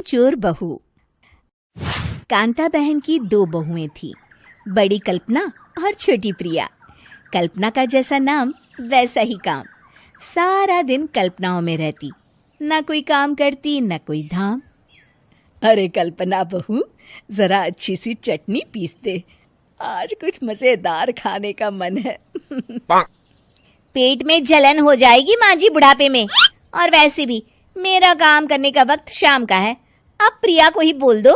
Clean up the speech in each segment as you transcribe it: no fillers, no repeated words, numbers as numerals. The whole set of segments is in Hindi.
चोर बहू। कांता बहन की दो बहुएं थी, बड़ी कल्पना और छोटी प्रिया। कल्पना का जैसा नाम वैसा ही काम। सारा दिन कल्पनाओं में रहती, ना कोई काम करती न कोई धाम। अरे कल्पना बहू, जरा अच्छी सी चटनी पीस दे, आज कुछ मजेदार खाने का मन है। पेट में जलन हो जाएगी माँ जी बुढ़ापे में, और वैसे भी मेरा काम करने का वक्त शाम का है, अब प्रिया को ही बोल दो।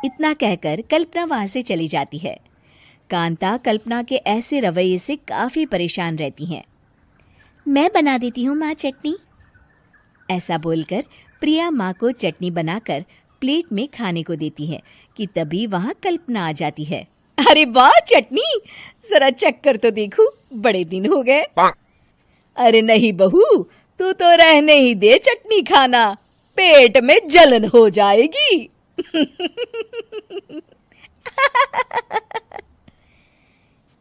इतना कहकर कल्पना वहां से चली जाती है। कांता कल्पना के ऐसे रवैये से काफी परेशान रहती हैं। मैं बना देती हूँ माँ चटनी। ऐसा बोलकर प्रिया माँ को चटनी बनाकर प्लेट में खाने को देती है कि तभी वहां कल्पना आ जाती है। अरे वाह चटनी, जरा चक्कर तो देखूं, बड़े दिन हो गए। अरे नहीं बहू, तू तो रहने ही दे चटनी खाना, पेट में जलन हो जाएगी।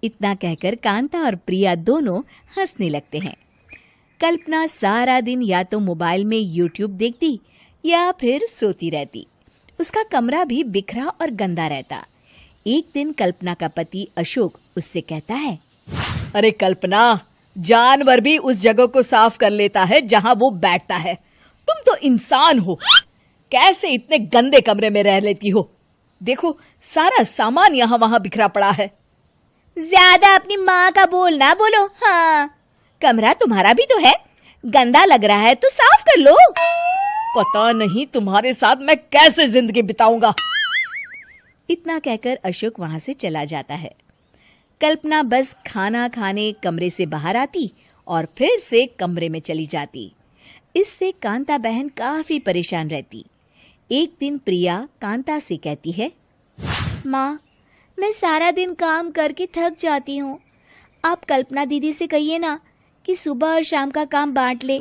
इतना कहकर कांता और प्रिया दोनों हंसने लगते हैं। कल्पना सारा दिन या तो मोबाइल में यूट्यूब देखती या फिर सोती रहती। उसका कमरा भी बिखरा और गंदा रहता। एक दिन कल्पना का पति अशोक उससे कहता है, अरे कल्पना, जानवर भी उस जगह को साफ कर लेता है जहां वो बैठता है, तुम तो इंसान हो, कैसे इतने गंदे कमरे में रह लेती हो? देखो सारा सामान यहाँ वहां बिखरा पड़ा है। ज्यादा अपनी माँ का बोल ना बोलो। हाँ, कमरा तुम्हारा भी तो है, गंदा लग रहा है तो साफ कर लो। पता नहीं तुम्हारे साथ मैं कैसे जिंदगी बिताऊंगा। इतना कहकर अशोक वहां से चला जाता है। कल्पना बस खाना खाने कमरे से बाहर आती और फिर से कमरे में चली जाती। इससे कांता बहन काफी परेशान रहती। एक दिन प्रिया कांता से कहती है, माँ, मैं सारा दिन काम करके थक जाती हूँ, आप कल्पना दीदी से कहिए ना कि सुबह और शाम का काम बांट ले।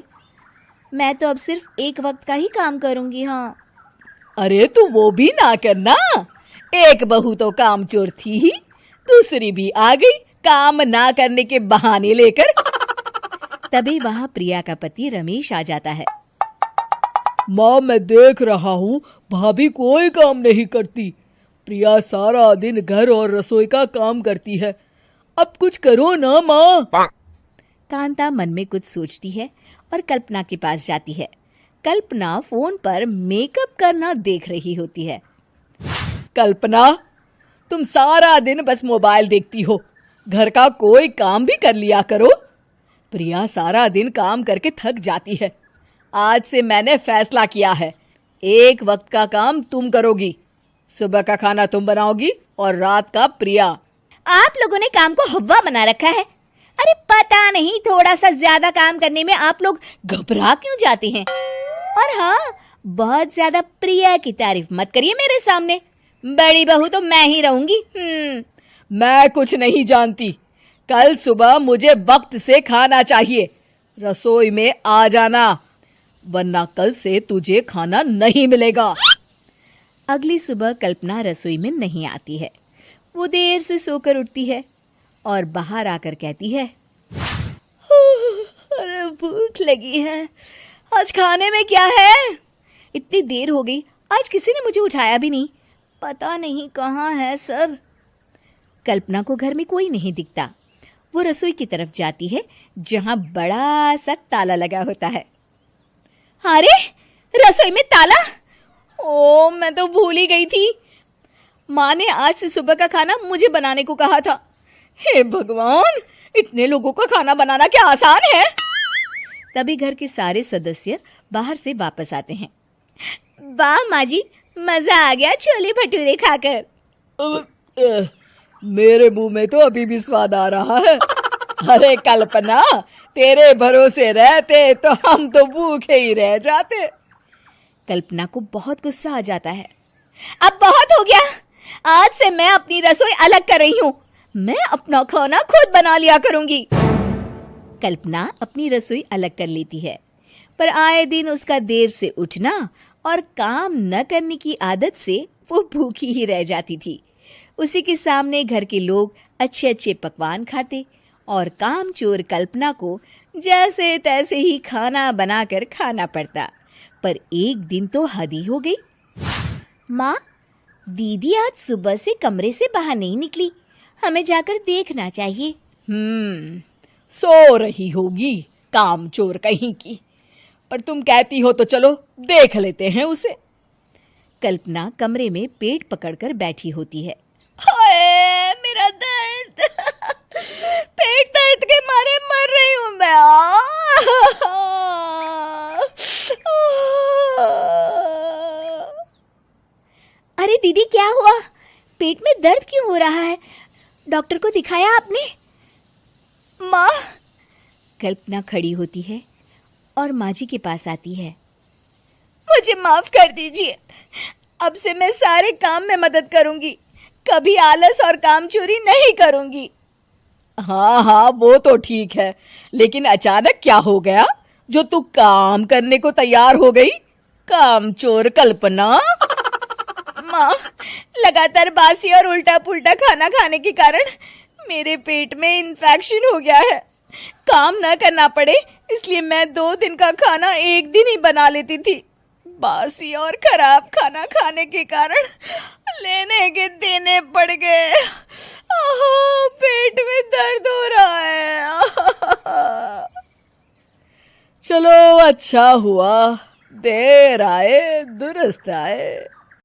मैं तो अब सिर्फ एक वक्त का ही काम करूंगी। हाँ। अरे तू वो भी ना करना, एक बहू तो कामचोर थी ही, दूसरी भी आ गई काम ना करने के बहाने लेकर। तभी वहां प्रिया का पति रमेश आ जाता है। माँ, मैं देख रहा हूँ भाभी कोई काम नहीं करती, प्रिया सारा दिन घर और रसोई का काम करती है, अब कुछ करो ना माँ। कांता मन में कुछ सोचती है और कल्पना के पास जाती है। कल्पना फोन पर मेकअप करना देख रही होती है। कल्पना, तुम सारा दिन बस मोबाइल देखती हो, घर का कोई काम भी कर लिया करो। प्रिया सारा दिन काम करके थक जाती है। आज से मैंने फैसला किया है, एक वक्त का काम तुम करोगी, सुबह का खाना तुम बनाओगी और रात का प्रिया। आप लोगों ने काम को हवा बना रखा है। अरे पता नहीं थोड़ा सा ज्यादा काम करने में आप लोग घबरा क्यों जाते हैं। और हाँ, बहुत ज्यादा प्रिया की तारीफ मत करिए मेरे सामने, बड़ी बहू तो मैं ही रहूंगी। मैं कुछ नहीं जानती, कल सुबह मुझे वक्त से खाना चाहिए, रसोई में आ जाना, वरना कल से तुझे खाना नहीं मिलेगा। अगली सुबह कल्पना रसोई में नहीं आती है। वो देर से सोकर उठती है और बाहर आकर कहती है, अरे भूख लगी है, आज खाने में क्या है? इतनी देर हो गई, आज किसी ने मुझे उठाया भी नहीं, पता नहीं कहाँ है सब। कल्पना को घर में कोई नहीं दिखता। वो रसोई की तरफ जाती है जहां बड़ा सा ताला लगा होता है। अरे रसोई में ताला! ओ, मैं तो भूल ही गई थी। माँ ने आज से सुबह का खाना मुझे बनाने को कहा था। हे भगवान, इतने लोगों का खाना बनाना क्या आसान है? तभी घर के सारे सदस्य बाहर से वापस आते हैं। वाह माँ जी, मजा आ गया छोले भटूरे खाकर। मेरे मुंह में तो अभी भी स्वाद आ रहा है। अरे कल्पना, तेरे भरोसे रहते तो हम तो भूखे ही रह जाते। कल्पना को बहुत गुस्सा आ जाता है। अब बहुत हो गया, आज से मैं अपनी रसोई अलग कर रही हूँ, मैं अपना खाना खुद बना लिया करूंगी। कल्पना अपनी रसोई अलग कर लेती है, पर आए दिन उसका देर से उठना और काम न करने की आदत से वो भूखी ही रह जाती थी। उसी के सामने घर के लोग अच्छे अच्छे पकवान खाते और कामचोर कल्पना को जैसे तैसे ही खाना बनाकर खाना पड़ता। पर एक दिन तो हद ही हो गई। माँ, दीदी आज सुबह से कमरे से बाहर नहीं निकली, हमें जाकर देखना चाहिए। सो रही होगी काम चोर कहीं की, पर तुम कहती हो तो चलो देख लेते हैं उसे। कल्पना कमरे में पेट पकड़कर बैठी होती है। हाय मेरा दर्द, पेट दर्द के मारे मर रही हूं मैं। अरे दीदी, क्या हुआ? पेट में दर्द क्यों हो रहा है? डॉक्टर को दिखाया आपने? माँ, कल्पना खड़ी होती है और माँ जी के पास आती है। मुझे माफ कर दीजिए, अब से मैं सारे काम में मदद करूंगी, कभी आलस और काम चोरी नहीं करूंगी। हाँ हाँ, वो तो ठीक है, लेकिन अचानक क्या हो गया जो तू काम करने को तैयार हो गई? काम चोर कल्पना। माँ, लगातार बासी और उल्टा पुल्टा खाना खाने के कारण मेरे पेट में इन्फेक्शन हो गया है। काम न करना पड़े इसलिए मैं 2 दिन का खाना एक दिन ही बना लेती थी। बासी और खराब खाना खाने के कारण लेने के देने पड़ गए। पेट में दर्द हो रहा है। चलो अच्छा हुआ, देर आए दुरुस्त आए।